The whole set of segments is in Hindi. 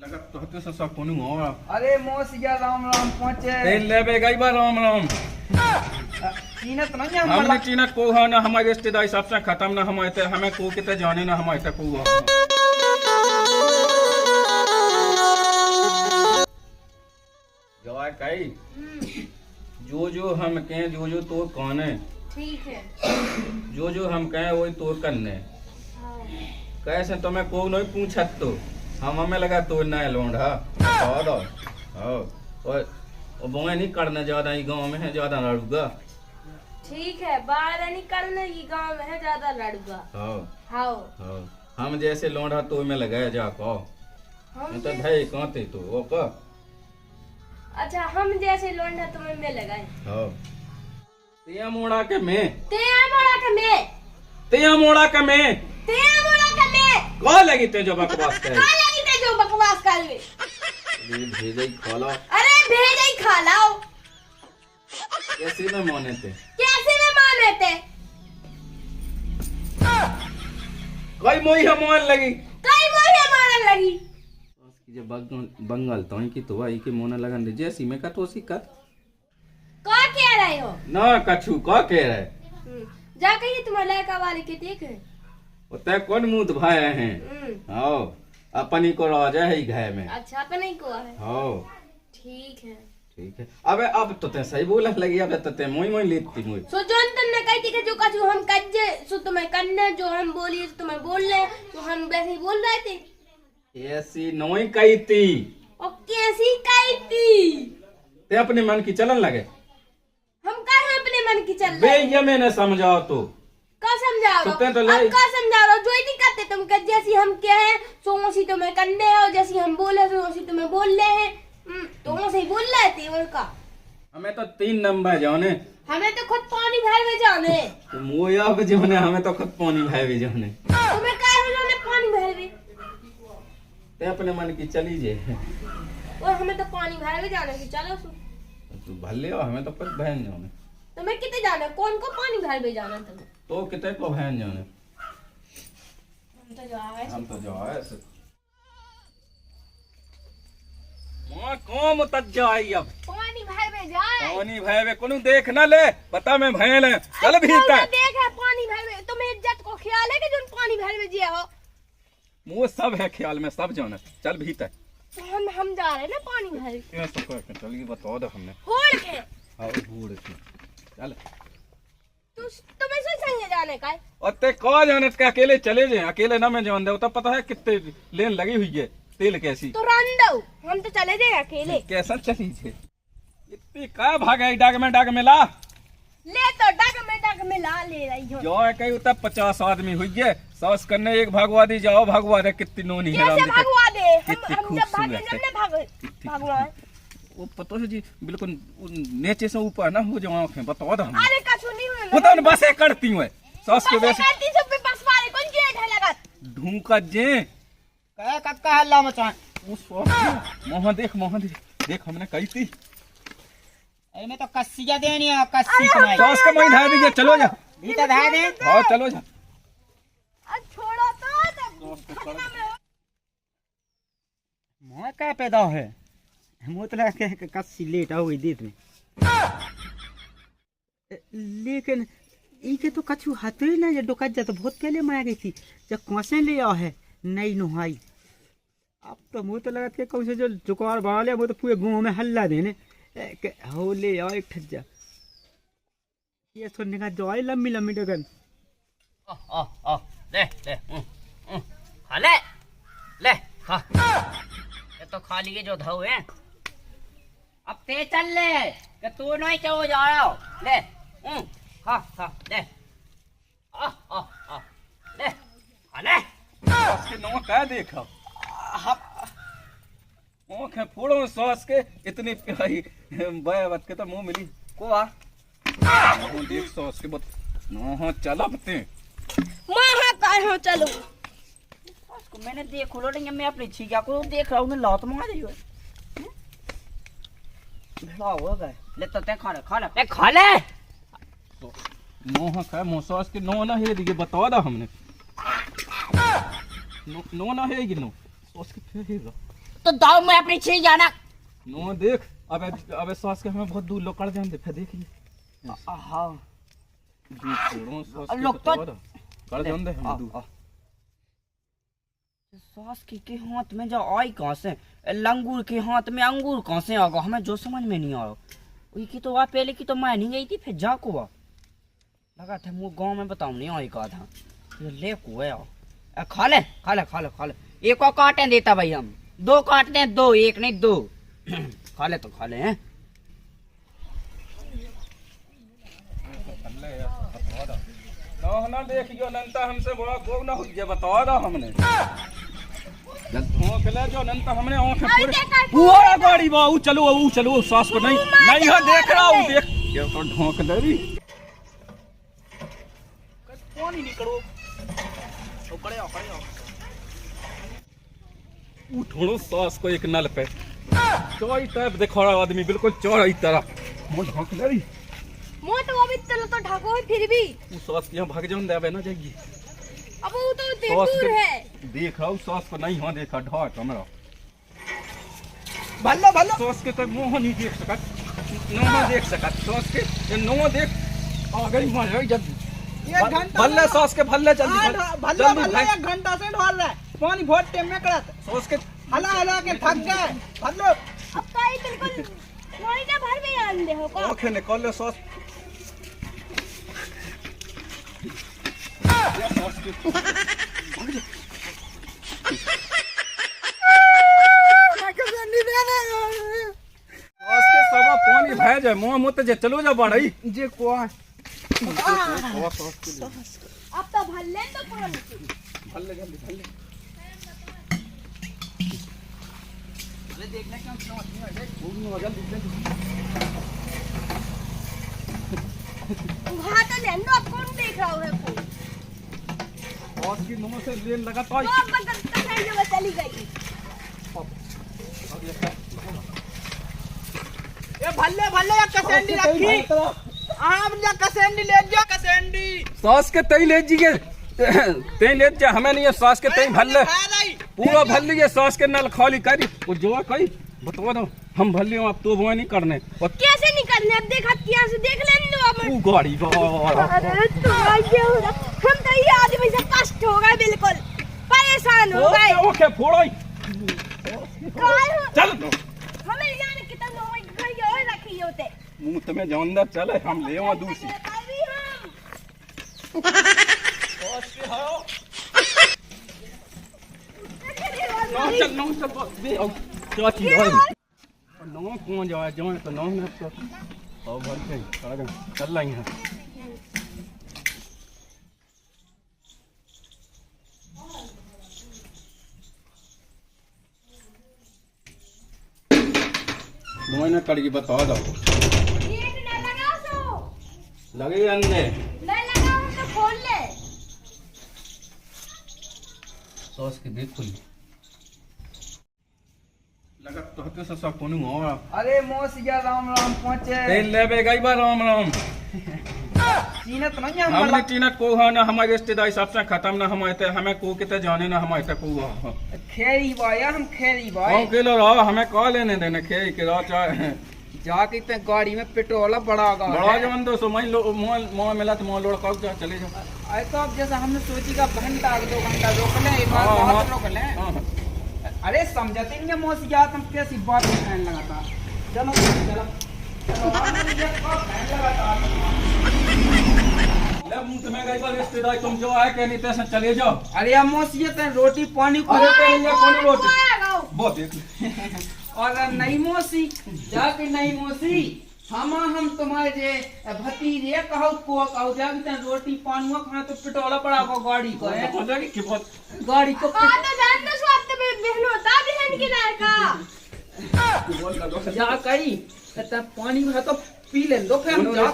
लगा तो से सब कोनु हो। अरे मौसिया राम राम पहुंचे। तेल लेबे गई बा राम राम। चीनत नहीं हम हमने चीनत को है ना, हमारे रिश्तेदारी सबसे खत्म ना, हमें को किते जाने ना, हमारे तक को जवाब कही जो हम कहें, जो तो कौन है, ठीक है, जो हम कहें वही तो करने। कैसे तो मैं को नहीं पूछत तो हम हमें लगा तो ना लोंडा और बोए नहीं करना ज्यादा, ये गांव में है ज्यादा लड़ूगा। ठीक है, बाहर नहीं करना, ये गांव में है ज्यादा लड़ूगा। हाँ हम जैसे लोंडा तो में लगाया जा को हम तो भाई कहते तो वो का। अच्छा, हम जैसे लोंडा तुम्हें में लगाए। हाँ तिया मोड़ा के मैं, तेरा मोड़ा के मैं, तिया मोड़ा के मैं, तेरा मोड़ा के मैं। कौन लगी ते जो बकवास करे, कौन लगी ते जो बकवास करे। ये भेजे ही खा लो। अरे भेजे ही खा लाओ। कैसे में माने थे, कैसे में माने थे। कोई मोही मन लगी, कई मोहे मारन लगी। उसकी जो बंगाल तो की तो आई के मोना लगन दे जैसी में का तो सी का क्या कह रहे हो ना कछु का कह रहे। जा कहिए तुम्हारे लड़का वाले के देख। उते कौन मुंह भाए हैं। हाँ अपनी को राजा है घर में। अच्छा, अपने को है। हाँ ठीक है, ठीक है। अबे अब तो ते सही बोला लगी, अब तो ते मोई लेती मोई। सो जोन तुमने कही थी कि जो कछु हम कज्जे सो तुम्हें करने, जो हम बोली तो तुम्हें बोल रहे, तो हम वैसे ही बोल रहे थे। ऐसी नोई कही थी और कैसी कही थी। ते अपने मन की चलन लगे। हम कहा अपने मन की चल बे रहे। ये मैंने समझाओ तो का समझाओ सुते तो अब का समझाओ, जो ही नहीं करते तुम कि जैसी हम कहे सो उसी तुम्हें करने है, और जैसी हम बोले सो उसी तुम्हें बोल रहे हैं। तो वैसे ही बोल रहे थे। और का हमें तो 3 नंबर जाने, हमें तो खुद पानी भर में जाने। तो मोया के जाने, हमें तो खुद पानी भाई भी जाने। तुम्हें काहे में जाने पानी भर में। ते अपने मन की चली जे। और हमें तो पानी भर में जाने की चलो सो। तू भले हो, हमें तो खुद बहन जाने। तुम्हें कितने जाना, कौन को पानी भर में जाना तुम्हें। तो कितने को बहन जाने। हम तो जाए मां कौन तक जाई अब पानी भर में जाए। पानी भाई वे कोनो देख ना ले, पता मैं भैल है। चल भीतर देख है पानी भर में, तुम्हें इज्जत को ख्याल है कि जो पानी भर में जिया हो। मुँह सब है ख्याल में, सब जाना। चल भीतर। तो हम जा रहे हैं ना पानी भर। ये सब कर चल ये बता दो हमने। होड़ के हां बूढ़ के चल तू तुम्हें से संग जाने का है। और ते कौन जानत के अकेले चले जाए, अकेले ना मैं जान दे, तो पता है कितने लेन लगी हुई है तेल कैसी। तो रन दो, हम तो चले जाए अकेले। कैसा चली छे इतनी का भागे डाग में ला ले तो डग में ला ले रही हो। जो है कहीं उतर 50 आदमी हुई है, सास करने एक भगवा दी जाओ, भगवा दे कितनी नोनी है। कैसे भगवा दे, हम जब भागे खूबसूरत जब ने भगवान वो पता है जी बिल्कुल नीचे से ऊपर ना हो जो आंखें बता दो हम। अरे कछु नहीं हुआ। पता नहीं बस करती हूँ सास के वैसे करती सब पे बस मारे कौन गेट है लगा ढूंका जे कहे कक्का हल्ला मचा। मोहन देख हमने कही थी। अरे मैं तो कस्सिया देनी है, कस्सी कमाई। सास के महीना दी है, चलो जा भीतर धाय दे। हाँ चलो जा। छोड़ो तो मैं क्या पैदा है मुतला के कस्सी लेट हो गई देत में। लेकिन इके तो कछु हाथ ही ना डोकत जा, तो बहुत पहले मार गई थी जब कौसे ले आ है नई नुहाई। अब तो मुँह तो लगा के कौन से जो जुकाड़ बढ़ा लिया, वो तो पूरे गाँव में हल्ला देने हो ले आओ एक ठज्जा। ये सुनने का जो आई लम्बी लम्बी डगन। ले ले खा ले खा। ये तो खा लिए जो धो है। अब ते चल ले कि तू नहीं चो जा रहा हो। ले खा ले ले खा ले। सास के नौ क्या देखा ओखे फोड़ो सास के इतनी प्यारी बात के तो मुंह मिली को आ देख सास के बत नो चल अपते मां का हो चलो। उसको मैंने देख लो नहीं, मैं अपनी छिया को देख रहा हूँ, लात मार रही है। ला हो गए ले तो ते खा ले नो है मो सॉस के नो ना है दिखे बता दा हमने नो ना है कि नो सॉस के फिर है तो दाव मैं अपनी छे जाना नो देख अबे सॉस के हमें बहुत दूर लोग कर जाते फिर देखिए हाँ छोड़ो सॉस के लोग तो कर जाते हम दूर सॉस के हाथ में जो आई कहाँ से लंगूर के हाथ में अंगूर कहाँ से आ गया हमें जो समझ में नहीं आ रहा वही की तो आप पहले की तो मैं नहीं गई थी फिर जा को लगा था मुँह गाँव में बताऊँ नहीं आई कहा था ये ले को है खा ले एक और काटे देता भाई हम 2 काटते हैं 2 एक नहीं 2 खा ले तो खा ले हैं ना देखियो नंता हमसे बड़ा गो ना हो गया बता रहा हमने जो नंता हमने पूरा गाड़ी बाऊ चलो सास को नहीं है देख रहा हूँ देख ये तो ढोक दे कौन ही निकलो उठो सास को एक नल पे चौड़ी टाइप देखो रहा आदमी बिल्कुल चौड़ी तरह मुंह ढोक दे मोट वो भी चलो तो ढको है फिर भी वो सॉस के यहाँ भाग जाऊँ देवे ना जाइए अब वो तो दूर है देख रहा हूँ सॉस को नहीं हो देखा ढाक हमरा भल्लो सॉस के तो मुँह नहीं देख सकत नो देख सकत सॉस के नो देख आ गई मार गई जल्दी एक घंटा भल्ले सॉस के भल्ले जल्दी भल्ला 1 घंटा से ढाल रहा है पानी बहुत टाइम में करत सॉस के हला के थक गए भल्लो अब काई बिल्कुल थोड़ी ना भर में आन दे हो को आंखें निकाल ले सॉस सवा पानी भय जाए मुँह मुत जे चलो जा बढ़ई जे को अब तो भल्ले तो पानी भल्ले जल्दी देखने का वहाँ तो लेंदो अब कौन देख रहा है कोई सॉस की मुँह से लेन लगा तो तो अब बगल है जो चली गई ये भल्ले या कसेंडी रखी आम या कसेंडी ले जा कसेंडी सॉस के तई ले जीए तई ले जा हमें नहीं है सॉस के तई भल्ले पूरा भल्ले ये सॉस के नल खाली करी वो जो कही बता दो हम भल्ले अब तो वो नहीं करने और कैसे नहीं करने अब देखा क्या से देख लेने दो अब तू गाड़ी अरे तो ये हम तो ये आदमी से कष्ट हो गए बिल्कुल परेशान हो गए ओके फोड़ो चल हमें जाने कितना नोई गई और रखी होते मुंह तुम्हें जो अंदर चले हम ले वहां दूसरी अभी हम सॉस के हाओ नो चल बस दे आओ चाची भाई नो कौन जाए जो तो नो ने तो आओ भर के चल रही है ना कड़ी बता दो गेट ना लगा सो लगे अंदर नहीं लगा तो खोल ले सॉस के देख खुली लगा तो हते से सब कोनु हो अरे मौसिया राम पहुंचे तेल लेबे गई बा राम सीनत नहीं हम हमने टीनत को है ना हमारे रिश्तेदारी सबसे खत्म ना हमें को किते जाने ना हमारे को खेरी बाया हम खेरी बाय हम किलो रहा हमें कह लेने देने खेरी के रहा चाहे जाके ते गाड़ी में पेट्रोल बड़ा बड़ा जवन 200 मैं मोह मिला तो मोह लोड़ कब जा चले जाओ आए तो अब जैसा हमने सोची का घंटा 2 घंटा रोक ले एक बार बहुत रोक ले अरे समझते नहीं मौसिया तुम कैसी बात कहने लगा था चलो चलो तुम्हें गई बार रिश्तेदार तुम जो आए कहनी तैसे चले जाओ अरे अब मौसिया ते रोटी पानी को कौन रोटी बहुत देख और नहीं मौसी जाके नहीं मौसी हम तुम्हारे जे भतीजे कहो को कहो जाके ते रोटी पानी खाना तो पेट्रोल पड़ा को गाड़ी को है हो जाएगी कि बहुत गाड़ी को हां तो जान दो स्वाद पे बहन होता बहन के नार का बोल लगो जा करी त पानी में तो पी ले लो फिर हम जा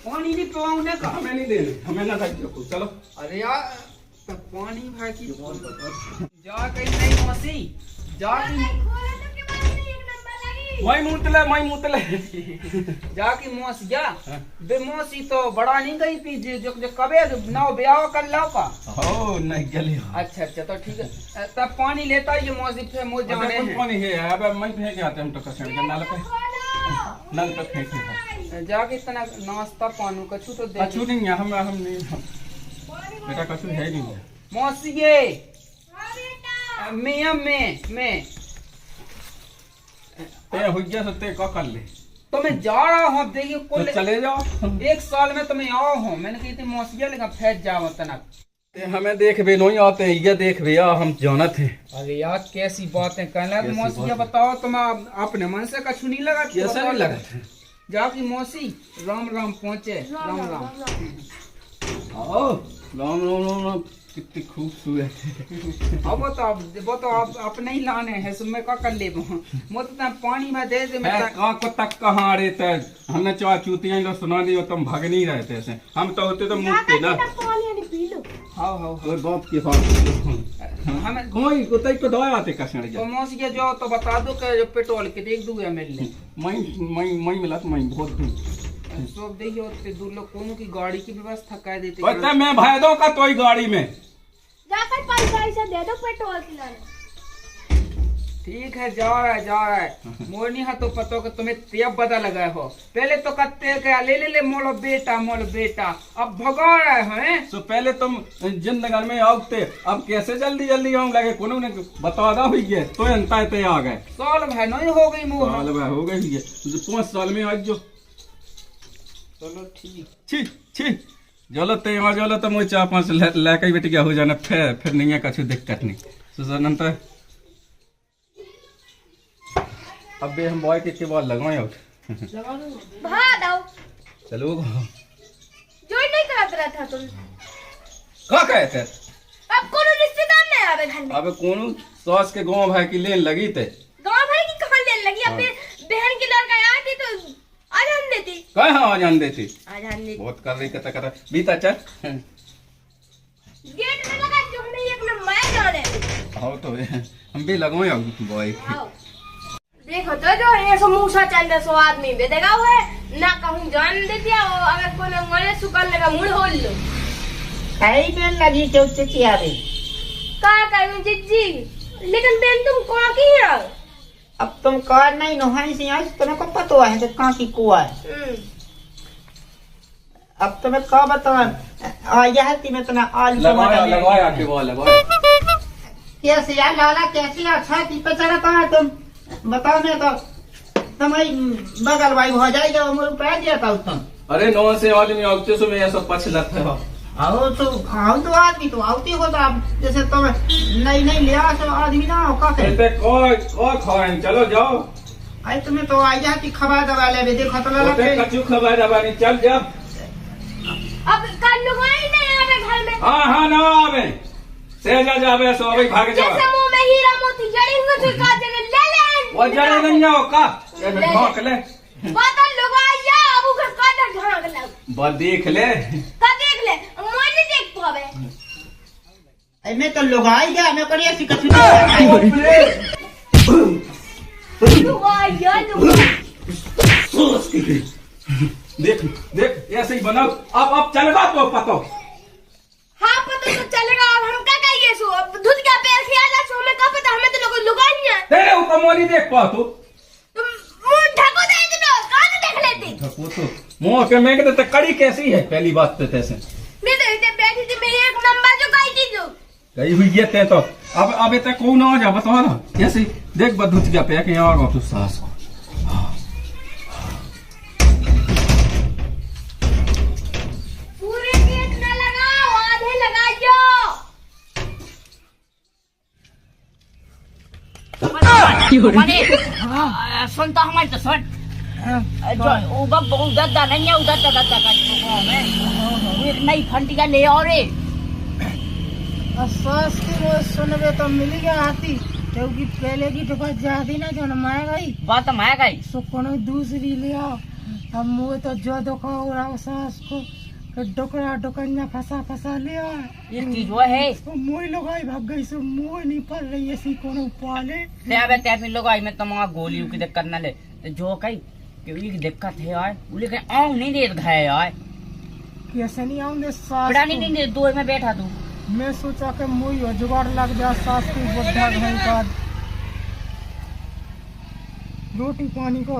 पानी नहीं पिवाऊंने का हमें नहीं देने हमें ना खाई चलो अरे यार तो पानी भाई की जा कहीं नहीं मौसी जा खोले तो के बाद एक नंबर लगी वही मुतले जाकी मौसिया बे मौसी तो बड़ा नहीं गई थी जो कबे नाव ब्याह कर लो का हो नहीं गली अच्छा तो ठीक है तब पानी लेता ही मौसी फिर मुझे जाने हैं पानी है अब मैं फेंक आते हम तो कसन के नल पे फेंके जाके इतना नाश्ता पानी कछु तो दे कछु नहीं है हम नहीं बेटा कछु है नहीं मौसी ये मैं ते हो गया तो ते का कर ले तो मैं जा रहा हूँ देखिए तो कुल चले जाओ 1 साल में तो मैं आओ हूँ मैंने कही थी मौसिया लेकिन फैट जाओ तना ते हमें देख भी नहीं आते ये देख भैया हम जानत हैं अरे यार कैसी बातें कहना तो मौसिया बताओ तुम अपने मन से कछु नहीं लगा कैसा नहीं लगा जाकी मौसी राम राम पहुँचे राम राम आओ राम राम राम राम कितनी खूबसूरत है अब वो तो आप अपने ही लाने हैं सुबह का कर ले वो तो पानी में दे दे को तक कहाँ रहे थे हमने चाह चूतियां लो सुना दी तुम भग नहीं रहे थे ऐसे हम तो होते तो मुझते ना हाँ और बाप के पास हमें कोई उतई पे दवा आते कसन तो मौसी के जाओ तो बता दो कि पेट्रोल के देख दूंगा मिल ले मैं मिला तो मैं बहुत दूर सब देखिए उतने दूर लोग कोनो की गाड़ी की व्यवस्था कर देते पता मैं भाई दो का तोई गाड़ी में जाकर 5 दे दो पेट्रोल पिलाने ठीक है जा रहा है मोरनी हा तो पतो कि तुम्हें तेब बदा लगा हो पहले तो कत्ते के ले मोलो बेटा अब भगा रहे हैं तो पहले तुम जिंदगी में आउते अब कैसे जल्दी आऊं लगे कोनो ने बता दा हुई है तो अंता ते आ गए साल भाई नहीं हो गई मुंह साल भाई हो गई है 5 साल में आज जो चलो ठीक छी जलो ते आ जलो तो मुझे 4-5 लेके बेटी क्या हो जाना फिर नहीं है कछु दिक्कत नहीं सुसनंत अब भी हम बॉय के बार लगाए भाग आओ चलो जो नहीं करत रहा था तुम का कहते अब कोनो रिश्तेदार नहीं आवे घर में अब कौन सास के गांव भाई की लेन लगी थे गांव भाई की कहां लेने लगी अब बहन की लड़का आती तो आज हम देती कहाँ हाँ जान देती देती बहुत कर रही कता बीता चल गेट में लगा जो हमें एक में मैं जाने आओ तो हम भी लगवाए बॉय देखो तो जो ये समोसा चंद सो आदमी बेदेगा हुए ना कहूं जान देती है और अगर कोई मरे सुकल लगा मुड़ होल लो आई बेन लगी तो चिचियारे का करूं जिज्जी लेकिन बेन तुम कौन की है अब तुम कार नहीं नहाई से आज तुम्हें को पता है कि कहाँ की कुआ है अब तुम्हें क्या बताऊं यह में तना आलू लगवाया के वो लगवाया कैसे यार लाला कैसी अच्छा ती पे चला था तुम बताओ नहीं तो तुम्हारी बगल भाई हो जाएगा वो रुपया दिया था तुम अरे 9 से आदमी आउते सो में ऐसा पछलत है आओ तो आदमी तो आउती हो तो आप जैसे तुम नहीं लिया तो आदमी ना हो का कहते कोई खाएं चलो जाओ आई तुम्हें तो आई जाती खबर दबा ले देखो तो होते कछु खबर दबा नहीं चल जा अब कल लुगाई नहीं आवे घर में हाँ ना आवे सेजा जावे सो भाई भाग जाओ जैसे मुंह में हीरा मोती जड़ी हुए तो का जगह ले ले वो जड़े नहीं आओ का ये ढोक ले पता लुगाई या अब का काटा ढांक ले बस देख ले का देख ले मैं नहीं देख पावे मैं तो लुगाई गया मैं करिए सी कछु नहीं लुगाई या देख ऐसे ही बनाओ अब चलेगा तो पतो हाँ पता तो चलेगा अब हम क्या कहिए सो अब दूध का पैर खियाला सो हमें क्या पता हमें तो लोग लुगाई है तेरे ऊपर मोनी देख पा तू तुम मुंह ढको दे दो कान देख लेती ढको तो मुंह के मैं कहते कड़ी कैसी है पहली बात तो तैसे मैं तो इतने बैठी थी मेरी एक नंबर जो गई थी जो गई हुई है ते तो अब तक कौन आ जा बता ना कैसे देख बदूच क्या पे के यहाँ आ तू सास को पूरे गेट न लगाओ आधे लगाइयो सुन तो हमारी तो सुन जो उधर नहीं है उधर एक नई फंटिया ले और सास की रोज सुनबे तो मिल गया आती क्योंकि पहले की तो ज्यादा ना जो माया गई बात तो माया गई सो कोनो दूसरी लिया अब मुझे तो जो धोखा हो रहा सास को डोकरा डोकन्या फंसा लिया ये चीज वो है तो मोई लगाई भाग गई सो मोई नहीं पड़ रही ऐसी कोनो पाले ले आवे ते अपनी लोग आई में तमाम गोली की दिक्कत न ले तो जो कही की दिक्कत है यार, बोले के आऊं नहीं देत घाय यार, कैसे नहीं आऊंगे सास पड़ा नहीं दे दो में बैठा तू। मैं सोचा कि मुई जुगाड़ लग जा सास की बुद्धा घर का रोटी पानी को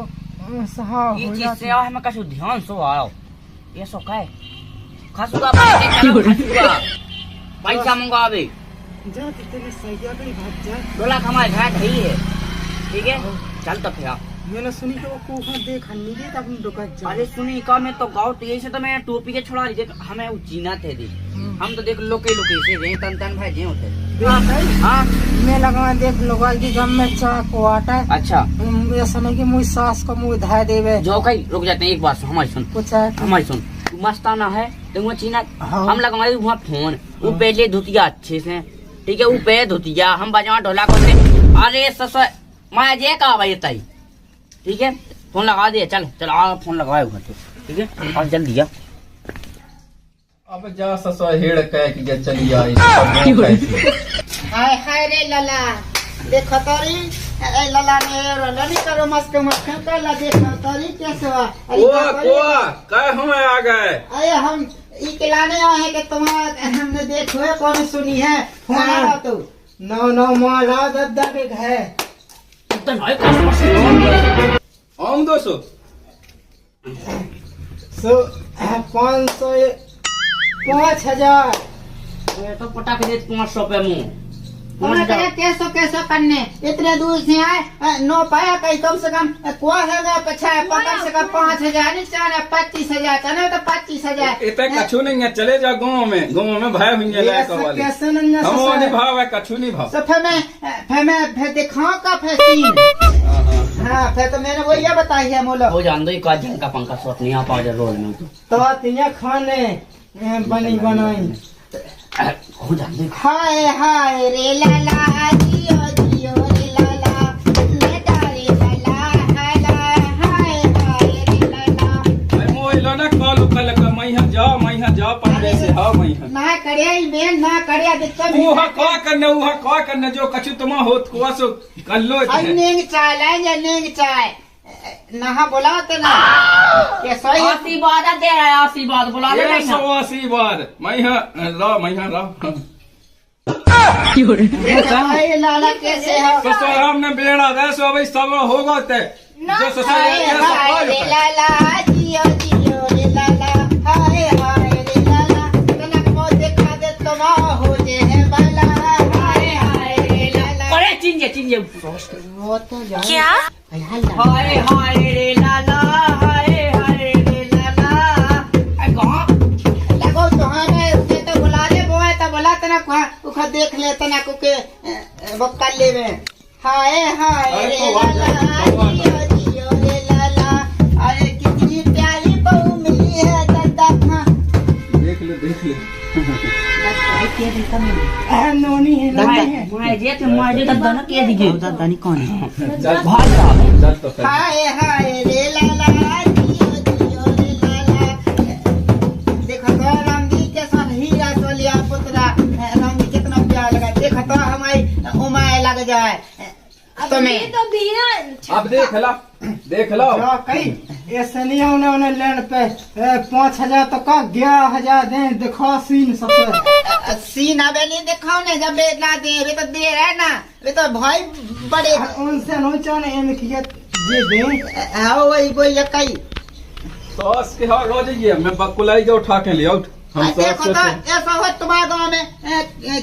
सहा ये हो चीज जाती से हमें कछु ध्यान सो आओ, ये सो कहे खसुगा खसुगा पैसा मंगावे जा तेरे सैया गई भाग जा। डोला हमारे घर है ही है, ठीक है चल तो फिर। मैंने सुनी तो को देखा नहीं दे तब दुकान जा। अरे सुनी का मैं तो गाँव तो यही से तो मैं टोपी के छुड़ा दी, हमें उजीना थे दी, हम तो देख लोके से जे तन तन भाई जे होते। हाँ मैं लगा देख लोगा की गम में चाह को आटा। अच्छा ऐसा नहीं कि मुझ सास को मुँह धाय देवे। जो कहीं रुक जाते हैं, एक बात हमारी सुन, कुछ है हमारी सुन, तू मस्ताना है तो वो चीना हाँ। हम लगवाए वहाँ फोन, वो पहले धुतिया अच्छे से, ठीक है वो पे धुतिया हम बजा ढोला करते। अरे ससुर मैं जे कहा भाई तई, ठीक है फोन लगा दिया, चल चल आ फोन लगवाए हुआ तो, ठीक है और जल्दी आ। अब जा ससुर हेड़ कह के चली आई। हाय हाय रे लला देखो तोरी ए लला ने रोनी करो मस्त मस्त पहला देखो तोरी कैसे हुआ। कह हम आ गए। अरे हम ई खिलाने आए हैं कि तुम्हारा हमने देखो है कौन सुनी है फोन लगा तो नौ नौ माला दद्दा के घर हम 200 500 5000 तो पटाखे दे 500 पे मुँह कैसो करने इतने दूर से आए नो पाया कहीं कम से कम पछा कम से कम 5000 नहीं चाहे 25,000 चले तो 25,000 इतने कछु नहीं है। चले जा गाँव में भाई हुई कैसे नहीं हम भाव है कछु नहीं भाव। तो फिर दिखाओ का फैसीन। हाँ फिर तो मैंने वही बताई है मोला हो जान दो एक आध का पंखा शॉट नहीं आ पा रोल में तो तिया खाने बनी बनाई हो जान दो। हाय हाय रे लाला जियो जियो रे लाला बेटा रे लाला हाय हाय रे लाला मोइलो ना कॉल कल का मैं जा पड़े से हां मैं ना करे बेन ना करे दिक्कत उहा का करना जो कछु तुम होत को सो कर लो। नेंग चाय लाए या नेंग चाय नहा बोला तो ना ये सही आशीर्वाद दे रहा है, आशीर्वाद बुला ले ये सो आशीर्वाद मैं हाय लाला कैसे है ससुर हमने बेड़ा दे सो भाई सब होगा ते जो ससुर हाय रे लाला जियो जियो रे लाला हाय हाय रे लाला तनक मो देखा दे तुम हो जे है बाला हाय हाय रे लाला। अरे चिंजे वो तो क्या हाय हाय रे लाला हाय हाय रे लाला लगो तुम्हारे उसे तो बुला ले बोए तो बुला तना उखा देख ले तना को के वो कर ले में हाय हाय रे लाला जियो जियो रे लाला। अरे कितनी प्यारी बहू मिली है दादा। देख ले नोनी है मुझे दादा ना कह दीजिए दादा नहीं कौन है चल तो हाय हाय रे लाला जियो जियो रे लाला। देखो तो रामजी के साथ हीरा सोलिया पुत्रा रामजी कितना प्यार लगा। देखो तो हमारी उमाय लग जाए तुम्हें तो बीना अब देख लो कहीं ऐसे नहीं उन्हें लेन पे 5,000 तो का 11,000 दे दिखा सीन सबसे सीन अबे नहीं दिखाओ ने जब ना दे वे तो दे रहा है ना वे तो भाई बड़े उनसे नहीं चाहने एम किया जे दे आओ वही बोल कई सॉस के हां रो जाइए मैं बकुलाई जो उठा के ले आउट हम देखो तो ऐसा हो तुम्हारे गांव में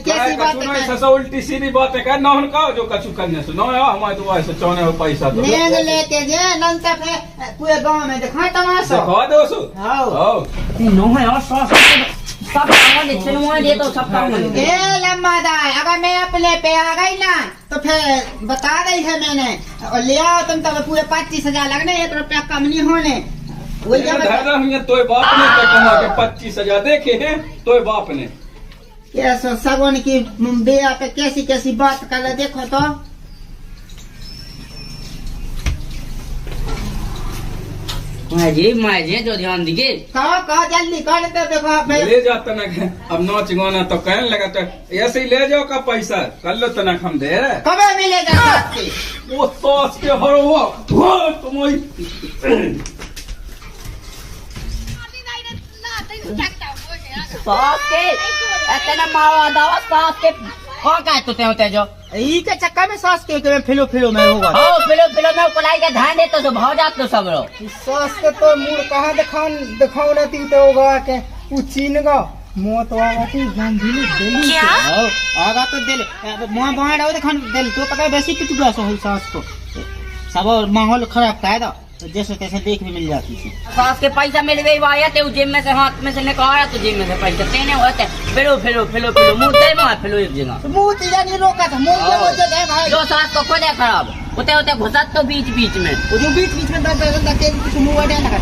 कैसी बात है ऐसा उल्टी सीधी बात है कर ना उनका जो कछु करने से ना हमारे तो ऐसे चौने हो पैसा तो नेंग लेके जे नंता पे पूरे गांव में दिखा तमाशा दिखा दो सो आओ नो है और सब आवाज चलवा दे तो सब काम ए लम्बा दाई अगर मैं अपने पे आ गई ना तो फिर बता रही है मैंने और ले आओ तुम तो पूरे 25,000 लगने 1 रुपया कम नहीं होने वही तो बाप ने कमा के 25,000 देखे हैं तो बाप ने कैसा सगुन की बेया पे कैसी कैसी बात कर रहे देखो तो माजे जो ध्यान दिखे कहा जल्दी कर दे देखो आप ले जा तनक अब नाच गाना तो कहने लगा तो ऐसे ही ले जाओ का पैसा कर लो तनक हम दे रहे कब मिलेगा आपके वो सास के हर वो तुम सास के इतना मावा दावा सास के कौन का तो ते जो ई के चक्कर में सास के फिलो में होगा हाँ फिलो में कोलाई के ध्यान दे तो भाव जात तो सब लोग सास के तो मूड कहाँ दिखाओ रहती तो होगा के वो चीन का मौत आगा थी गंभीर दिल्ली क्या? आगा तो दिल मुँह बाहर आओ दिखान दिल तो पता वैसे ही पिटुआ सो हुई सास को सब और माहौल खराब था तो जैसे तैसे देख भी मिल जाती थी सास के पैसा मिल गई वाया ते जेब में से हाथ में से निकाला तो जेब में से पैसा तेने होते फिलो मुंह दे मार फिलो एक जगह मुंह तीजा नहीं रोका था मुंह दे भाई जो सास को खुद है खराब होते घुसत तो बीच में वो जो बीच में दे कुछ मुंह अड़े ना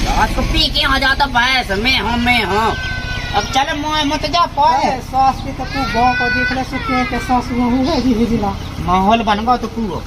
सास को पी के आ जाता भैंस मैं हाँ अब चल मोए मत जा पाए सास के तो तू गाँव को देख ले सकते हैं कि सास हुआ है माहौल बन गया तो पूरा